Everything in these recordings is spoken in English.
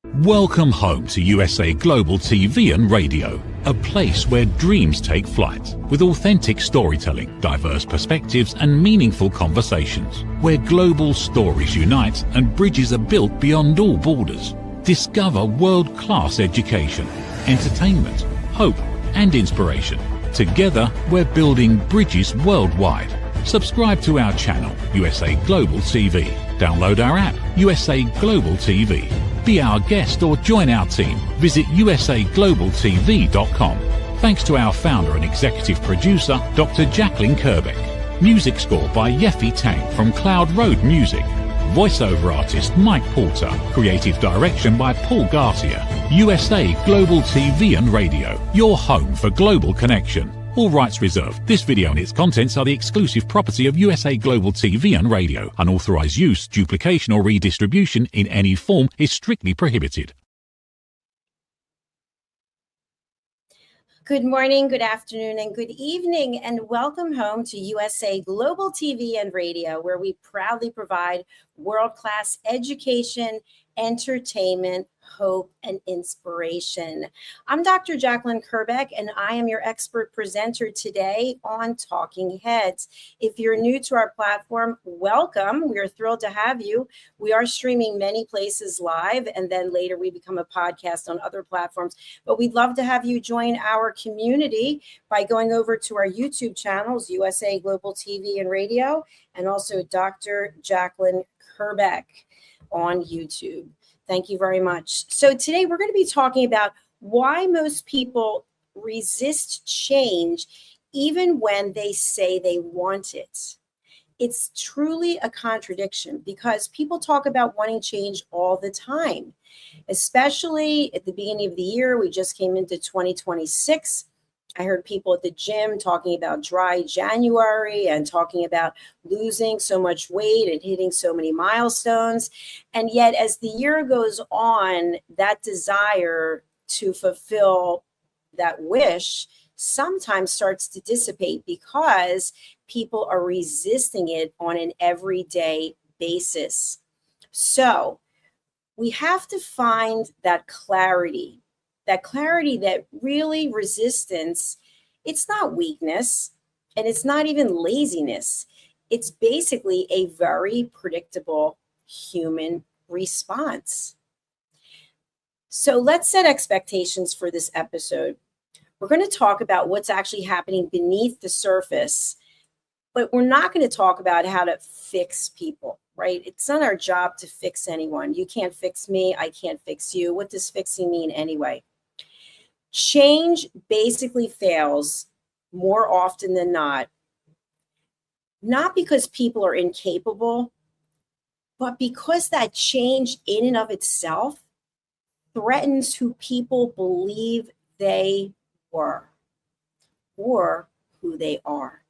Welcome home to USA Global TV and Radio, a place where dreams take flight, with authentic storytelling, diverse perspectives and meaningful conversations, where global stories unite and bridges are built beyond all borders. Discover world-class education, entertainment, hope and inspiration. Together, we're building bridges worldwide. Subscribe to our channel, USA Global TV. Download our app, USA Global TV. Be our guest or join our team. Visit usaglobaltv.com. Thanks to our founder and executive producer, Dr. Jacalyn Kerbeck. Music score by Yeffy Tang from Cloud Road Music. Voiceover artist Mike Porter. Creative direction by Paul Garcia. USA Global TV and Radio, your home for global connection. All rights reserved. This video and its contents are the exclusive property of USA Global TV and Radio. Unauthorized use, duplication or redistribution in any form is strictly prohibited. Good morning, good afternoon, and good evening, and welcome home to USA Global TV and Radio, where we proudly provide world-class education, entertainment, hope, and inspiration. I'm Dr. Jacalyn Kerbeck, and I am your expert presenter today on Talking Heads. If you're new to our platform, welcome. We are thrilled to have you. We are streaming many places live, and then later we become a podcast on other platforms. But we'd love to have you join our community by going over to our YouTube channels, USA Global TV and Radio, and also Dr. Jacalyn Kerbeck on YouTube. Thank you very much. So today we're going to be talking about why most people resist change even when they say they want it. It's truly a contradiction because people talk about wanting change all the time, especially at the beginning of the year. We just came into 2026. I heard people at the gym talking about dry January and talking about losing so much weight and hitting so many milestones. And yet, as the year goes on, that desire to fulfill that wish sometimes starts to dissipate because people are resisting it on an everyday basis. So we have to find that clarity that really resistance, it's not weakness and it's not even laziness. It's basically a very predictable human response. So let's set expectations for this episode. We're going to talk about what's actually happening beneath the surface, but we're not going to talk about how to fix people, right? It's not our job to fix anyone. You can't fix me. I can't fix you. What does fixing mean anyway? Change basically fails more often than not because people are incapable, but because that change in and of itself threatens who people believe they were or who they are.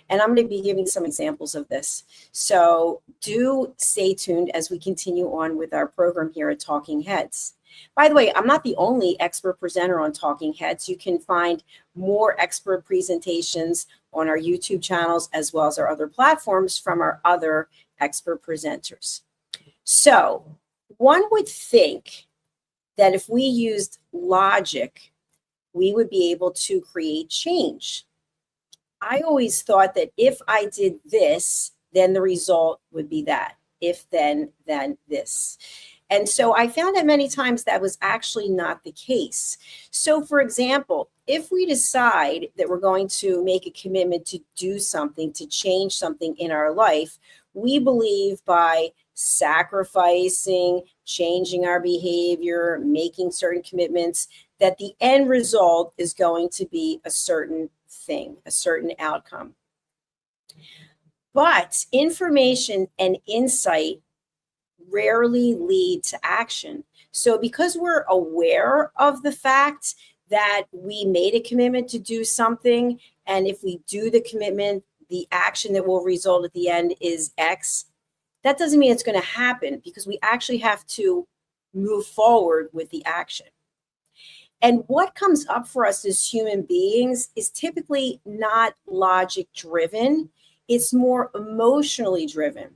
And I'm going to be giving some examples of this. So do stay tuned as we continue on with our program here at Talking Heads. By the way, I'm not the only expert presenter on Talking Heads. You can find more expert presentations on our YouTube channels as well as our other platforms from our other expert presenters. So one would think that if we used logic, we would be able to create change. I always thought that if I did this, then the result would be that. If then this. And so I found that many times that was actually not the case. So for example, if we decide that we're going to make a commitment to do something, to change something in our life, we believe by sacrificing, changing our behavior, making certain commitments, that the end result is going to be a certain thing, a certain outcome. But information and insight rarely lead to action. So because we're aware of the fact that we made a commitment to do something, and if we do the commitment, the action that will result at the end is X, that doesn't mean it's going to happen because we actually have to move forward with the action. And what comes up for us as human beings is typically not logic driven. It's more emotionally driven.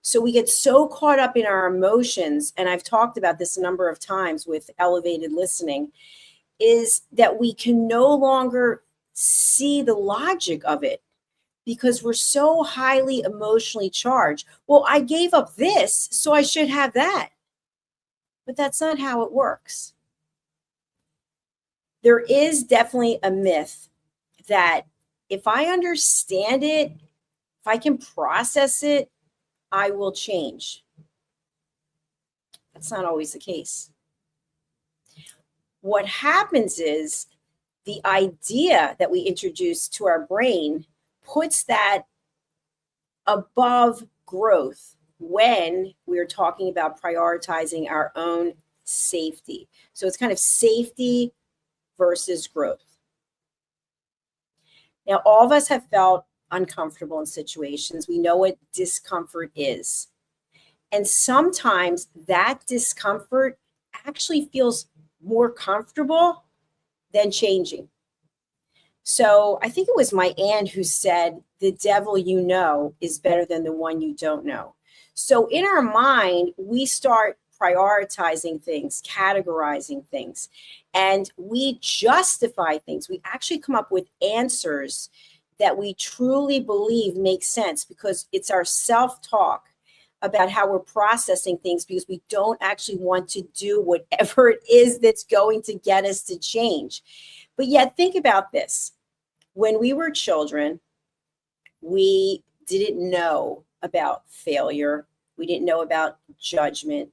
So we get so caught up in our emotions, and I've talked about this a number of times with elevated listening, is that we can no longer see the logic of it because we're so highly emotionally charged. Well, I gave up this, so I should have that. But that's not how it works. There is definitely a myth that if I understand it, if I can process it, I will change. That's not always the case. What happens is the idea that we introduce to our brain puts that above growth when we're talking about prioritizing our own safety. So it's kind of safety versus growth. Now, all of us have felt uncomfortable in situations. We know what discomfort is. And sometimes that discomfort actually feels more comfortable than changing. So I think it was my aunt who said, the devil you know is better than the one you don't know. So in our mind, we start prioritizing things, categorizing things, and we justify things. We actually come up with answers that we truly believe make sense because it's our self-talk about how we're processing things because we don't actually want to do whatever it is that's going to get us to change. But yet, think about this. When we were children, we didn't know about failure. We didn't know about judgment.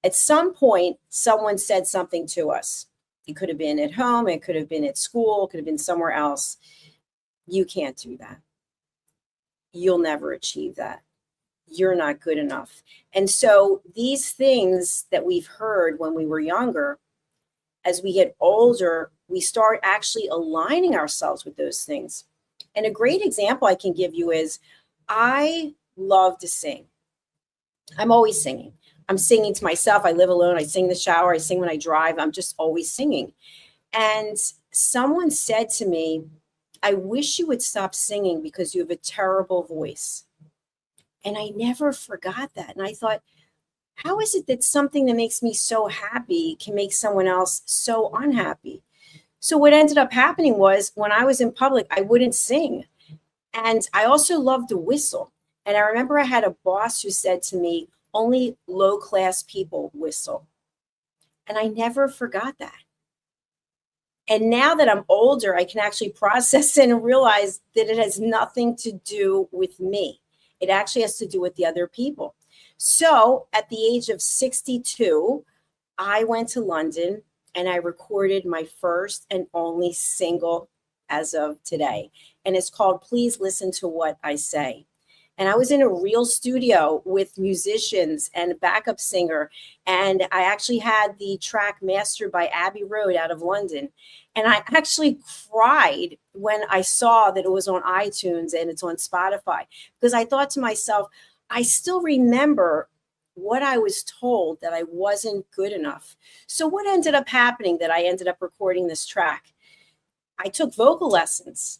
At some point, someone said something to us. It could have been at home. It could have been at school. It could have been somewhere else. You can't do that. You'll never achieve that. You're not good enough. And so these things that we've heard when we were younger, as we get older, we start actually aligning ourselves with those things. And a great example I can give you is I love to sing. I'm always singing. I'm singing to myself. I live alone. I sing in the shower. I sing when I drive. I'm just always singing. And someone said to me, I wish you would stop singing because you have a terrible voice. And I never forgot that. And I thought, how is it that something that makes me so happy can make someone else so unhappy? So what ended up happening was when I was in public, I wouldn't sing. And I also loved to whistle. And I remember I had a boss who said to me, only low-class people whistle. And I never forgot that. And now that I'm older, I can actually process it and realize that it has nothing to do with me. It actually has to do with the other people. So at the age of 62, I went to London and I recorded my first and only single as of today. And it's called Please Listen to What I Say. And I was in a real studio with musicians and a backup singer. And I actually had the track mastered by Abbey Road out of London. And I actually cried when I saw that it was on iTunes and it's on Spotify, because I thought to myself, I still remember what I was told that I wasn't good enough. So what ended up happening that I ended up recording this track? I took vocal lessons.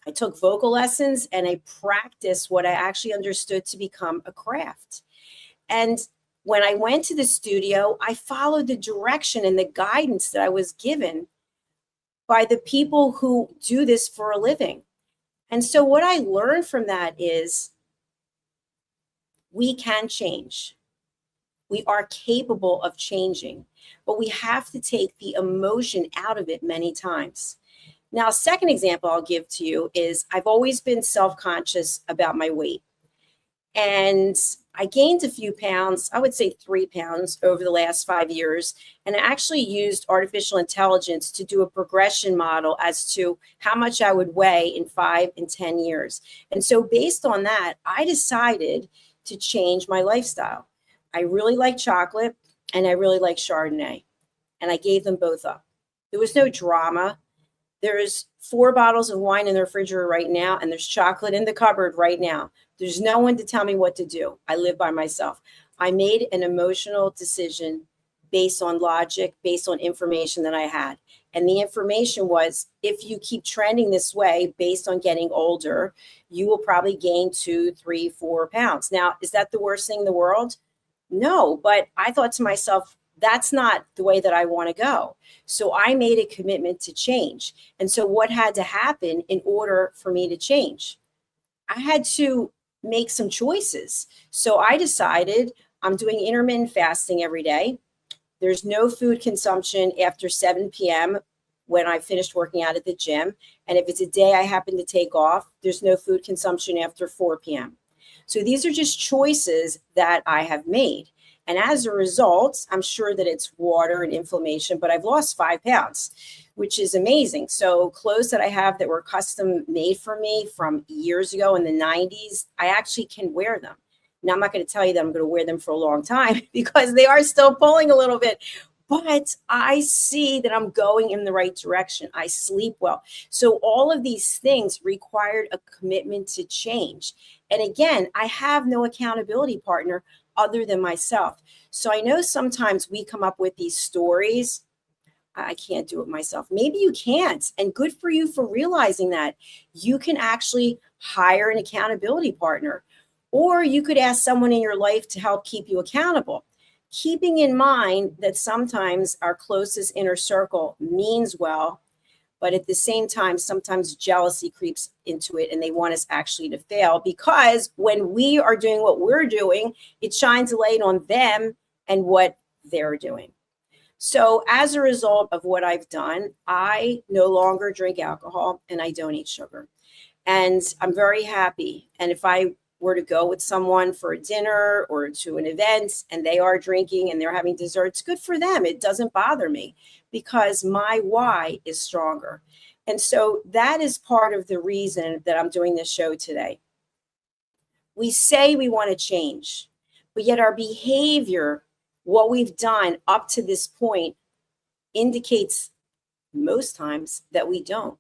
And I practiced what I actually understood to become a craft. And when I went to the studio, I followed the direction and the guidance that I was given by the people who do this for a living. And so what I learned from that is we can change. We are capable of changing, but we have to take the emotion out of it many times. Now, a second example I'll give to you is I've always been self-conscious about my weight. And I gained a few pounds, I would say 3 pounds over the last 5 years. And I actually used artificial intelligence to do a progression model as to how much I would weigh in 5 and 10 years. And so based on that, I decided to change my lifestyle. I really like chocolate and I really like Chardonnay. And I gave them both up. There was no drama. There's 4 bottles of wine in the refrigerator right now, and there's chocolate in the cupboard right now. There's no one to tell me what to do. I live by myself. I made an emotional decision based on logic, based on information that I had. And the information was, if you keep trending this way based on getting older, you will probably gain 2, 3, 4 pounds. Now, is that the worst thing in the world? No, but I thought to myself, that's not the way that I want to go. So I made a commitment to change. And so what had to happen in order for me to change? I had to make some choices. So I decided I'm doing intermittent fasting every day. There's no food consumption after 7 p.m. when I finished working out at the gym. And if it's a day I happen to take off, there's no food consumption after 4 p.m. So these are just choices that I have made. And as a result, I'm sure that it's water and inflammation, but I've lost 5 pounds, which is amazing. So clothes that I have that were custom made for me from years ago in the 90s, I actually can wear them. Now, I'm not going to tell you that I'm going to wear them for a long time because they are still pulling a little bit, but I see that I'm going in the right direction. I sleep well. So all of these things required a commitment to change. And again, I have no accountability partner other than myself. So I know sometimes we come up with these stories. I can't do it myself. Maybe you can't. And good for you for realizing that. You can actually hire an accountability partner, or you could ask someone in your life to help keep you accountable. Keeping in mind that sometimes our closest inner circle means well, but at the same time, sometimes jealousy creeps into it and they want us actually to fail, because when we are doing what we're doing, it shines a light on them and what they're doing. So as a result of what I've done, I no longer drink alcohol and I don't eat sugar. And I'm very happy. And if I were to go with someone for a dinner or to an event and they are drinking and they're having desserts, good for them. It doesn't bother me because my why is stronger. And so that is part of the reason that I'm doing this show today. We say we want to change, but yet our behavior, what we've done up to this point, indicates most times that we don't.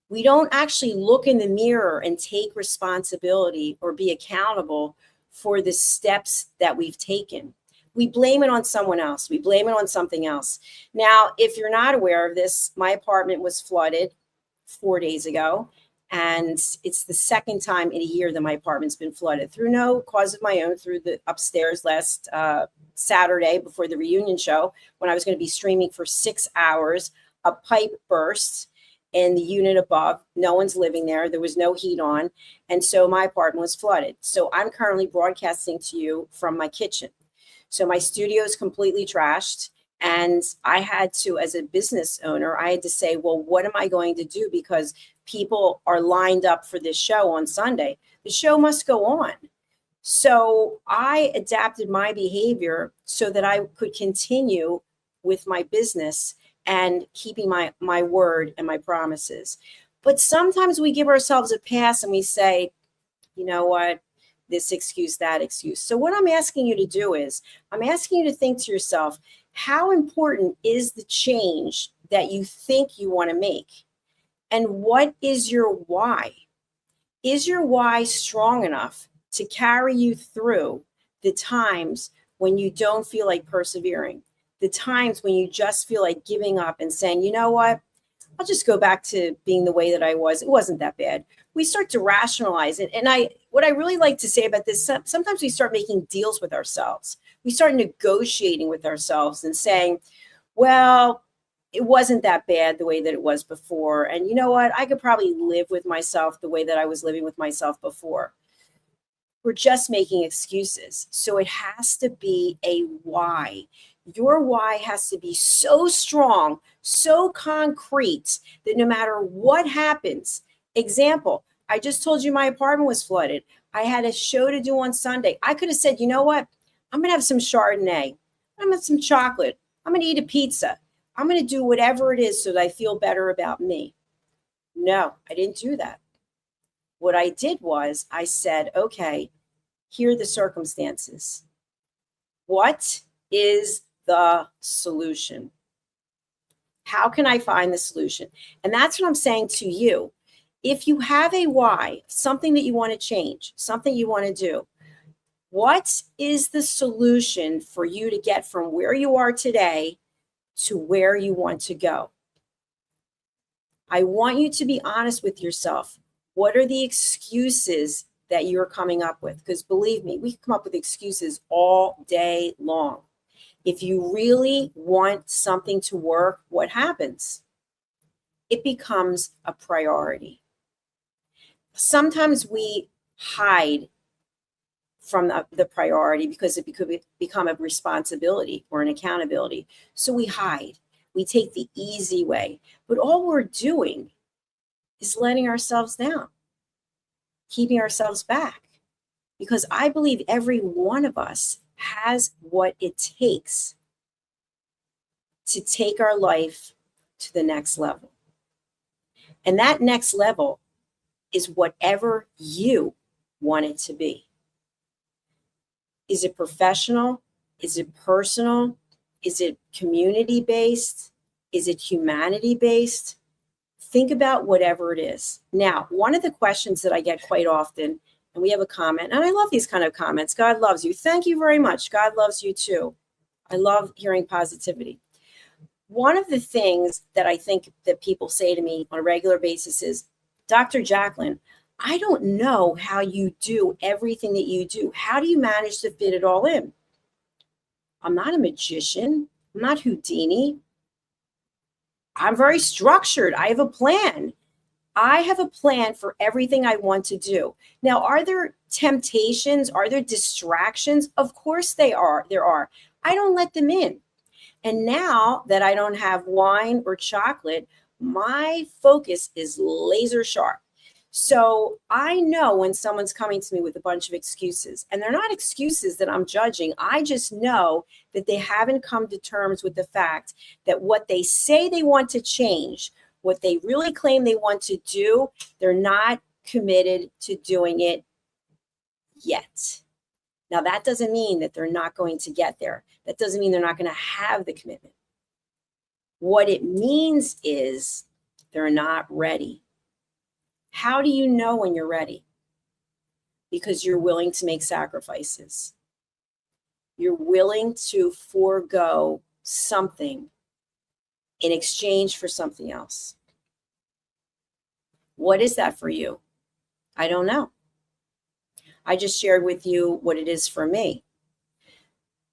We don't actually look in the mirror and take responsibility or be accountable for the steps that we've taken. We blame it on someone else. We blame it on something else. Now, if you're not aware of this, my apartment was flooded 4 days ago, and it's the second time in a year that my apartment's been flooded through no cause of my own, through the upstairs last Saturday before the reunion show, when I was going to be streaming for 6 hours, a pipe burst in the unit above. No one's living there. There was no heat on. And so my apartment was flooded. So I'm currently broadcasting to you from my kitchen. So my studio is completely trashed. And I had to, as a business owner, I had to say, well, what am I going to do? Because people are lined up for this show on Sunday. The show must go on. So I adapted my behavior so that I could continue with my business and keeping my word and my promises. But sometimes we give ourselves a pass and we say, you know what, this excuse, that excuse. So what I'm asking you to do is, I'm asking you to think to yourself, how important is the change that you think you want to make? And what is your why? Is your why strong enough to carry you through the times when you don't feel like persevering? The times when you just feel like giving up and saying, you know what, I'll just go back to being the way that I was. It wasn't that bad. We start to rationalize it. And what I really like to say about this, sometimes we start making deals with ourselves. We start negotiating with ourselves and saying, well, it wasn't that bad the way that it was before. And you know what, I could probably live with myself the way that I was living with myself before. We're just making excuses. So it has to be a why. Your why has to be so strong, so concrete that no matter what happens, example, I just told you my apartment was flooded. I had a show to do on Sunday. I could have said, you know what? I'm going to have some Chardonnay. I'm going to have some chocolate. I'm going to eat a pizza. I'm going to do whatever it is so that I feel better about me. No, I didn't do that. What I did was I said, okay, here are the circumstances. What is the solution? How can I find the solution? And that's what I'm saying to you. If you have a why, something that you want to change, something you want to do, What is the solution for you to get from where you are today to where you want to go? I want you to be honest with yourself. What are the excuses that you're coming up with? Because believe me, we can come up with excuses all day long. If you really want something to work, what happens? It becomes a priority. Sometimes we hide from the priority because it could become a responsibility or an accountability. So we hide. We take the easy way. But all we're doing is letting ourselves down, keeping ourselves back. Because I believe every one of us has what it takes to take our life to the next level. And that next level is whatever you want it to be. Is it professional? Is it personal? Is it community-based? Is it humanity-based? Think about whatever it is. Now, one of the questions that I get quite often, and we have a comment, and I love these kind of comments. God loves you. Thank you very much. God loves you too. I love hearing positivity. One of the things that I think that people say to me on a regular basis is, Dr. Jacalyn, I don't know how you do everything that you do. How do you manage to fit it all in? I'm not a magician. I'm not Houdini. I'm very structured. I have a plan. I have a plan for everything I want to do. Now, are there temptations? Are there distractions? Of course there are. I don't let them in. And now that I don't have wine or chocolate, my focus is laser sharp. So I know when someone's coming to me with a bunch of excuses, and they're not excuses that I'm judging. I just know that they haven't come to terms with the fact that what they say they want to change, what they really claim they want to do, they're not committed to doing it yet. Now, that doesn't mean that they're not going to get there. That doesn't mean they're not going to have the commitment. What it means is they're not ready. How do you know when you're ready? Because you're willing to make sacrifices. You're willing to forego something in exchange for something else. What is that for you? I don't know. I just shared with you what it is for me.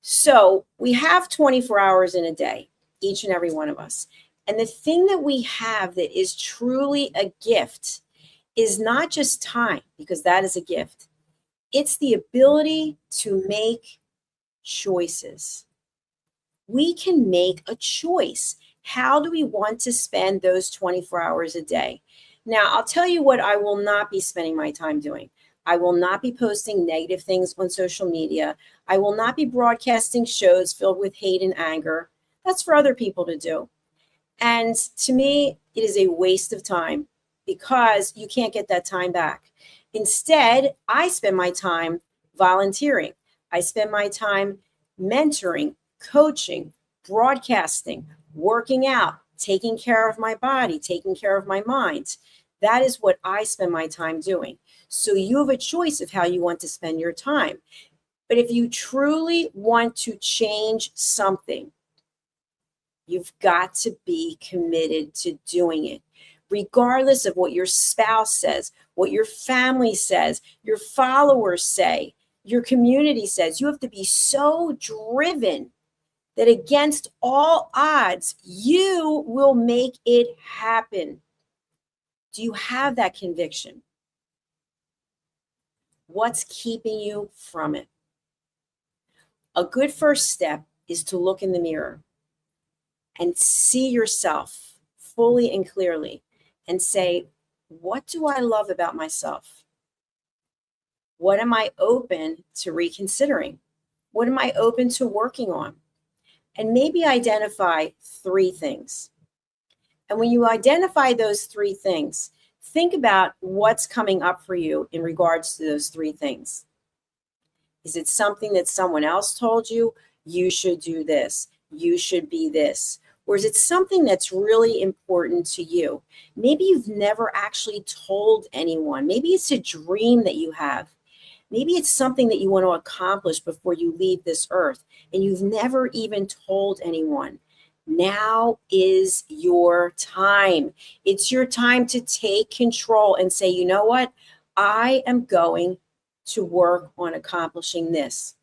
So we have 24 hours in a day, each and every one of us. And the thing that we have that is truly a gift is not just time, because that is a gift. It's the ability to make choices. We can make a choice. How do we want to spend those 24 hours a day? Now, I'll tell you what I will not be spending my time doing. I will not be posting negative things on social media. I will not be broadcasting shows filled with hate and anger. That's for other people to do. And to me, it is a waste of time because you can't get that time back. Instead, I spend my time volunteering. I spend my time mentoring, coaching, broadcasting, working out, taking care of my body, taking care of my mind. That is what I spend my time doing. So you have a choice of how you want to spend your time. But if you truly want to change something, you've got to be committed to doing it, regardless of what your spouse says, what your family says, your followers say, your community says. You have to be so driven that against all odds, you will make it happen. Do you have that conviction? What's keeping you from it? A good first step is to look in the mirror and see yourself fully and clearly and say, what do I love about myself? What am I open to reconsidering? What am I open to working on? And maybe identify 3 things. And when you identify those 3 things, think about what's coming up for you in regards to those 3 things. Is it something that someone else told you? You should do this. You should be this. Or is it something that's really important to you? Maybe you've never actually told anyone. Maybe it's a dream that you have. Maybe it's something that you want to accomplish before you leave this earth and you've never even told anyone. Now is your time. It's your time to take control and say, you know what? I am going to work on accomplishing this.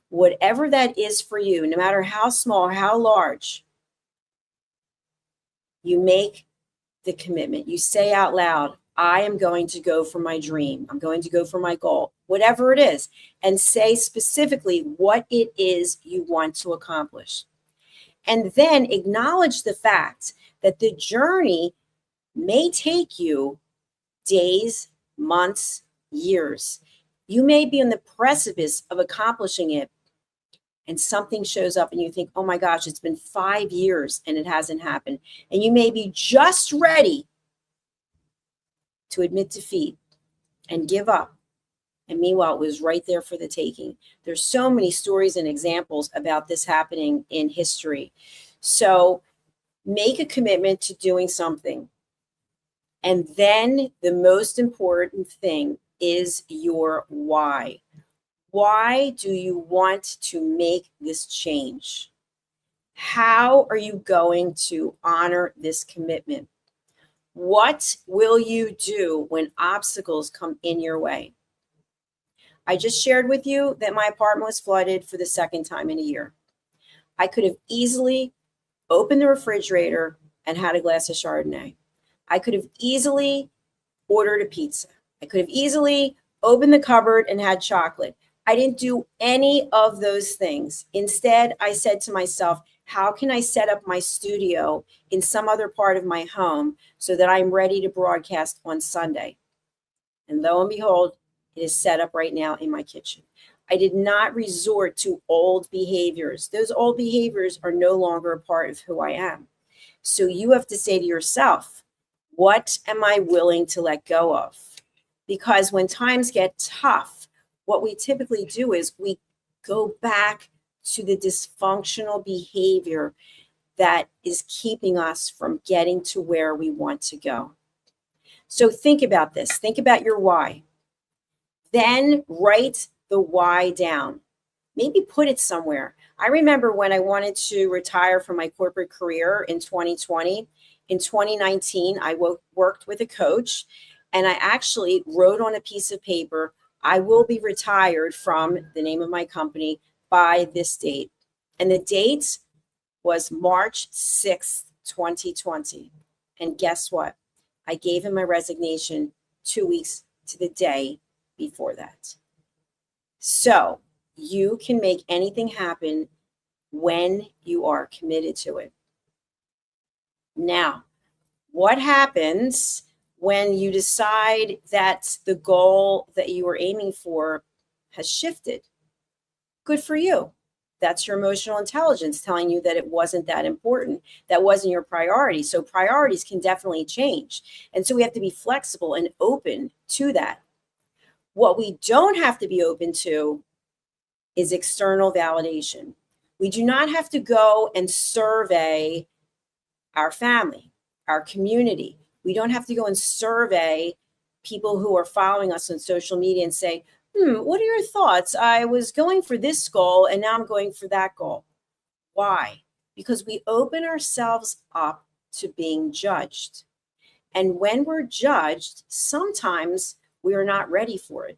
Whatever that is for you, no matter how small, how large, you make the commitment. You say out loud, I am going to go for my dream. I'm going to go for my goal, whatever it is, and say specifically what it is you want to accomplish. And then acknowledge the fact that the journey may take you days, months, years. You may be on the precipice of accomplishing it, and something shows up and you think, oh my gosh, it's been 5 years and it hasn't happened. And you may be just ready to admit defeat and give up. And meanwhile, it was right there for the taking. There's so many stories and examples about this happening in history. So make a commitment to doing something. And then the most important thing is your why. Why do you want to make this change? How are you going to honor this commitment? What will you do when obstacles come in your way? I just shared with you that my apartment was flooded for the second time in a year. I could have easily opened the refrigerator and had a glass of Chardonnay. I could have easily ordered a pizza. I could have easily opened the cupboard and had chocolate. I didn't do any of those things. Instead, I said to myself, how can I set up my studio in some other part of my home so that I'm ready to broadcast on Sunday? And lo and behold, it is set up right now in my kitchen. I did not resort to old behaviors. Those old behaviors are no longer a part of who I am. So you have to say to yourself, what am I willing to let go of? Because when times get tough, what we typically do is we go back to the dysfunctional behavior that is keeping us from getting to where we want to go. So think about this. Think about your why. Then write the why down. Maybe put it somewhere. I remember when I wanted to retire from my corporate career in 2020. In 2019, I worked with a coach, and I actually wrote on a piece of paper, I will be retired from the name of my company by this date. And the date was March 6th, 2020. And guess what? I gave him my resignation 2 weeks to the day before that. So you can make anything happen when you are committed to it. Now, what happens when you decide that the goal that you were aiming for has shifted? Good for you. That's your emotional intelligence telling you that it wasn't that important. That wasn't your priority. So priorities can definitely change. And so we have to be flexible and open to that. What we don't have to be open to is external validation. We do not have to go and survey our family, our community. We don't have to go and survey people who are following us on social media and say, what are your thoughts? I was going for this goal and now I'm going for that goal. Why? Because we open ourselves up to being judged. And when we're judged, sometimes we are not ready for it.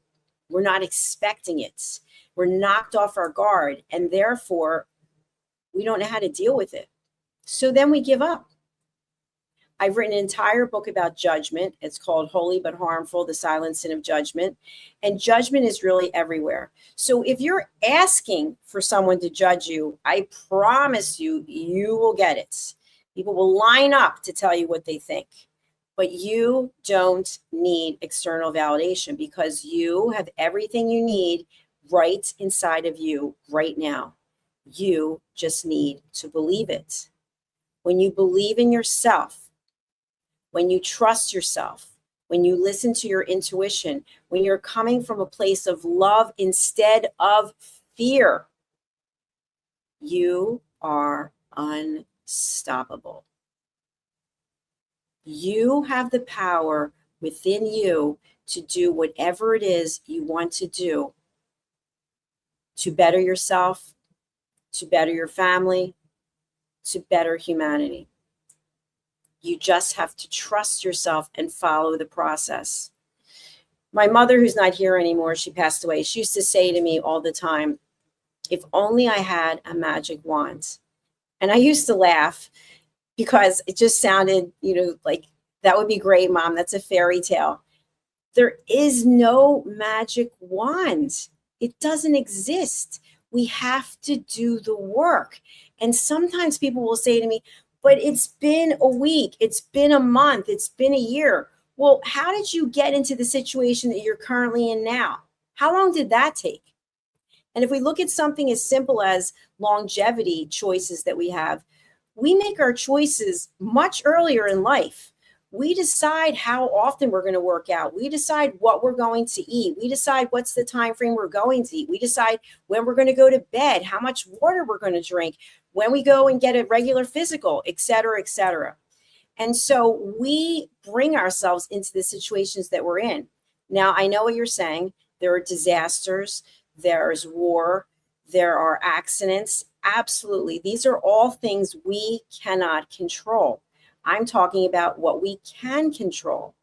We're not expecting it. We're knocked off our guard, and therefore we don't know how to deal with it. So then we give up. I've written an entire book about judgment. It's called Holy But Harmful, The Silent Sin of Judgment. And judgment is really everywhere. So if you're asking for someone to judge you, I promise you, you will get it. People will line up to tell you what they think. But you don't need external validation because you have everything you need right inside of you right now. You just need to believe it. When you believe in yourself, when you trust yourself, when you listen to your intuition, when you're coming from a place of love instead of fear, you are unstoppable. You have the power within you to do whatever it is you want to do to better yourself, to better your family, to better humanity. You just have to trust yourself and follow the process. My mother, who's not here anymore, she passed away. She used to say to me all the time, if only I had a magic wand. And I used to laugh because it just sounded, like, that would be great, Mom. That's a fairy tale. There is no magic wand. It doesn't exist. We have to do the work. And sometimes people will say to me, but it's been a week, it's been a month, it's been a year. Well, how did you get into the situation that you're currently in now? How long did that take? And if we look at something as simple as longevity choices that we have, we make our choices much earlier in life. We decide how often we're going to work out. We decide what we're going to eat. We decide what's the time frame we're going to eat. We decide when we're going to go to bed, how much water we're going to drink, when we go and get a regular physical, et cetera, et cetera. And so we bring ourselves into the situations that we're in. Now, I know what you're saying. There are disasters. There's war. There are accidents. Absolutely. These are all things we cannot control. I'm talking about what we can control.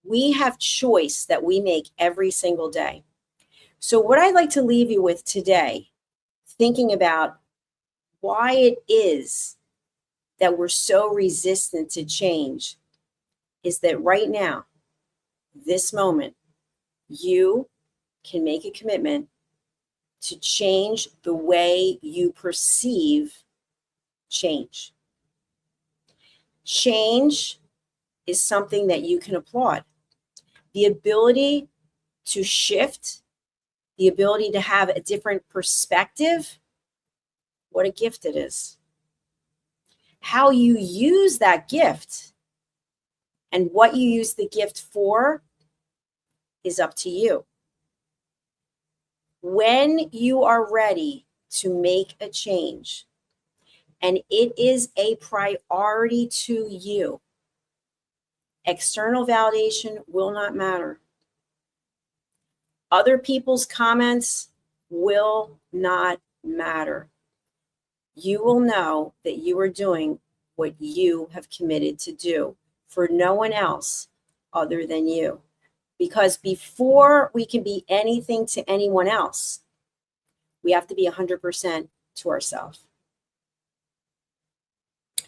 We have choice that we make every single day. So what I'd like to leave you with today, thinking about why it is that we're so resistant to change, is that right now, this moment, you can make a commitment to change the way you perceive change. Change is something that you can applaud. The ability to shift, the ability to have a different perspective, what a gift it is. How you use that gift and what you use the gift for is up to you. When you are ready to make a change, and it is a priority to you, external validation will not matter. Other people's comments will not matter. You will know that you are doing what you have committed to do for no one else other than you. Because before we can be anything to anyone else, we have to be 100% to ourselves.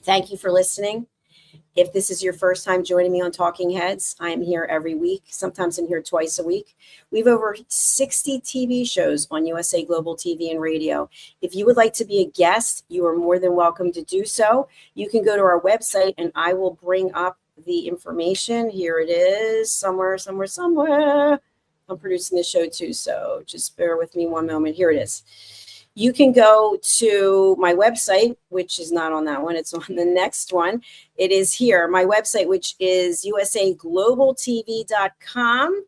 Thank you for listening. If this is your first time joining me on Talking Heads, I am here every week. Sometimes I'm here twice a week. We have over 60 TV shows on USA Global TV and Radio. If you would like to be a guest, you are more than welcome to do so. You can go to our website and I will bring up the information. Here it is, somewhere. I'm producing the show too, so just bear with me one moment. Here it is. You can go to my website, which is not on that one. It's on the next one. It is here. My website, which is usaglobaltv.com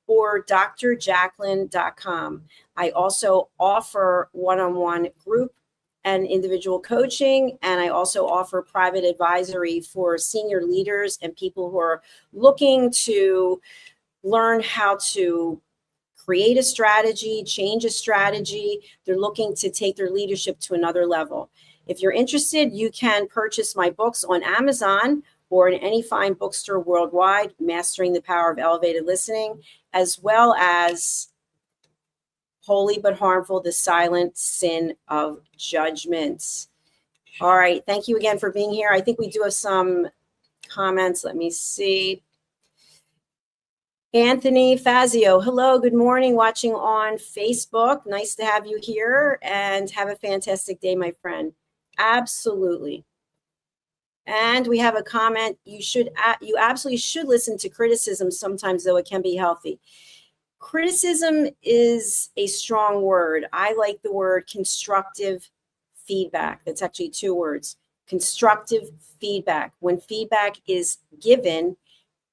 or drjacalyn.com. I also offer one-on-one group and individual coaching, and I also offer private advisory for senior leaders and people who are looking to learn how to create a strategy, change a strategy. They're looking to take their leadership to another level. If you're interested, you can purchase my books on Amazon or in any fine bookstore worldwide, Mastering the Power of Elevated Listening, as well as Holy but Harmful, The Silent Sin of Judgment. All right. Thank you again for being here. I think we do have some comments. Let me see. Anthony Fazio, hello, good morning, watching on Facebook. Nice to have you here and have a fantastic day, my friend. Absolutely. And we have a comment, you absolutely should listen to criticism sometimes, though it can be healthy. Criticism is a strong word. I like the word constructive feedback. That's actually two words. Constructive feedback. When feedback is given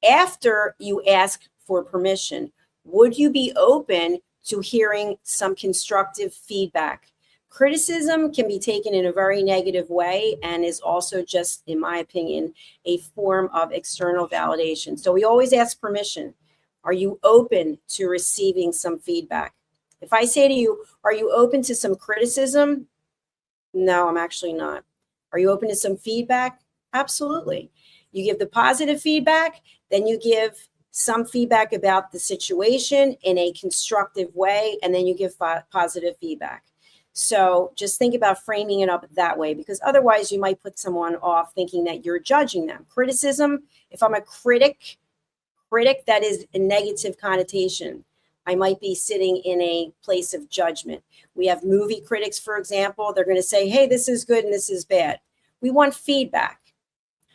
after you ask for permission, would you be open to hearing some constructive feedback? Criticism can be taken in a very negative way and is also just, in my opinion, a form of external validation. So we always ask permission. Are you open to receiving some feedback? If I say to you, are you open to some criticism? No, I'm actually not. Are you open to some feedback? Absolutely. You give the positive feedback, then you give some feedback about the situation in a constructive way, and then you give positive feedback. So just think about framing it up that way, because otherwise you might put someone off thinking that you're judging them. Criticism, if I'm a critic, that is a negative connotation. I might be sitting in a place of judgment. We have movie critics, for example. They're going to say, hey, this is good and this is bad. We want feedback.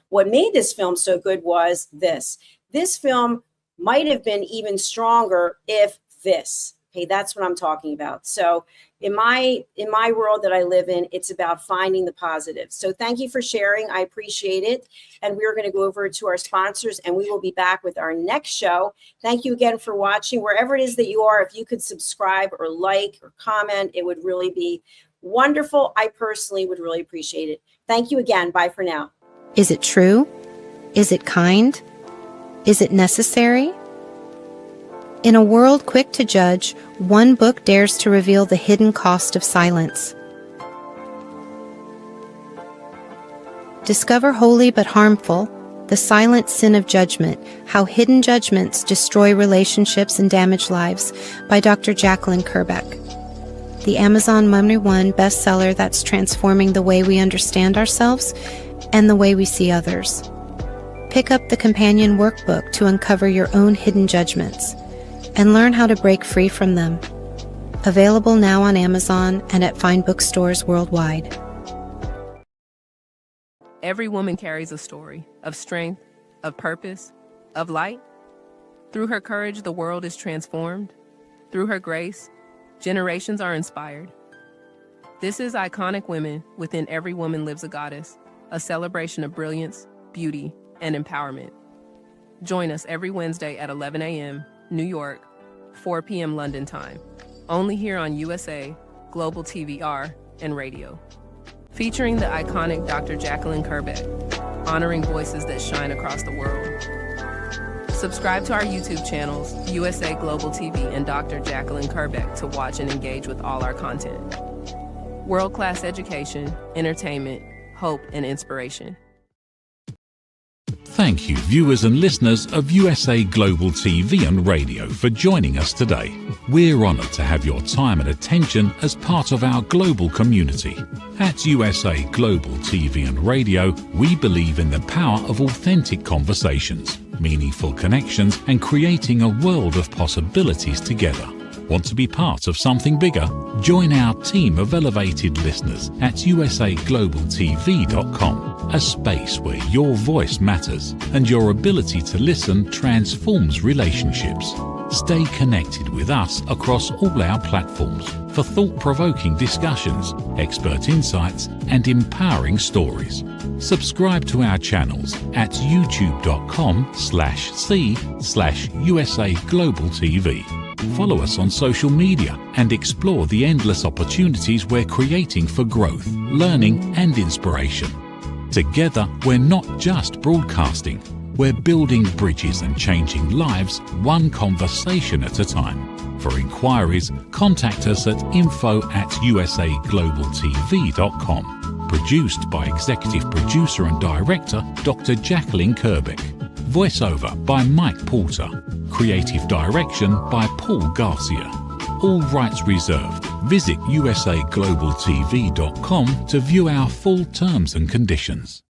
What made this film so good was this. This film might have been even stronger if this. Okay, that's what I'm talking about. So in my world that I live in, it's about finding the positive. So thank you for sharing. I appreciate it. And we're going to go over to our sponsors, and we will be back with our next show. Thank you again for watching. Wherever it is that you are, if you could subscribe or like or comment, it would really be wonderful. I personally would really appreciate it. Thank you again. Bye for now. Is it true? Is it kind? Is it necessary? In a world quick to judge, one book dares to reveal the hidden cost of silence. Discover holy but harmful, the silent sin of judgment, how hidden judgments destroy relationships and damage lives, by Dr. Jacalyn Kerbeck. The Amazon #1 bestseller that's transforming the way we understand ourselves and the way we see others. Pick up the companion workbook to uncover your own hidden judgments and learn how to break free from them. Available now on Amazon and at fine bookstores worldwide. Every woman carries a story of strength, of purpose, of light. Through her courage, the world is transformed. Through her grace, generations are inspired. This is Iconic Women. Within every woman lives a goddess, a celebration of brilliance, beauty, and empowerment. Join us every Wednesday at 11 a.m. New York, 4 p.m. London time, only here on USA, Global TVR, and radio. Featuring the iconic Dr. Jacalyn Kerbeck, honoring voices that shine across the world. Subscribe to our YouTube channels, USA Global TV and Dr. Jacalyn Kerbeck, to watch and engage with all our content. World-class education, entertainment, hope, and inspiration. Thank you, viewers and listeners of USA Global TV and Radio, for joining us today. We're honored to have your time and attention as part of our global community. At USA Global TV and Radio, we believe in the power of authentic conversations, meaningful connections, and creating a world of possibilities together. Want to be part of something bigger? Join our team of elevated listeners at usaglobaltv.com, a space where your voice matters and your ability to listen transforms relationships. Stay connected with us across all our platforms for thought-provoking discussions, expert insights, and empowering stories. Subscribe to our channels at youtube.com/c/USA-Global-TV. Follow us on social media and explore the endless opportunities we're creating for growth, learning, and inspiration. Together, we're not just broadcasting, we're building bridges and changing lives one conversation at a time. For inquiries, contact us at info@usaglobaltv.com. Produced by Executive Producer and Director Dr. Jacalyn Kerbeck. Voiceover by Mike Porter. Creative direction by Paul Garcia. All rights reserved. Visit usaglobaltv.com to view our full terms and conditions.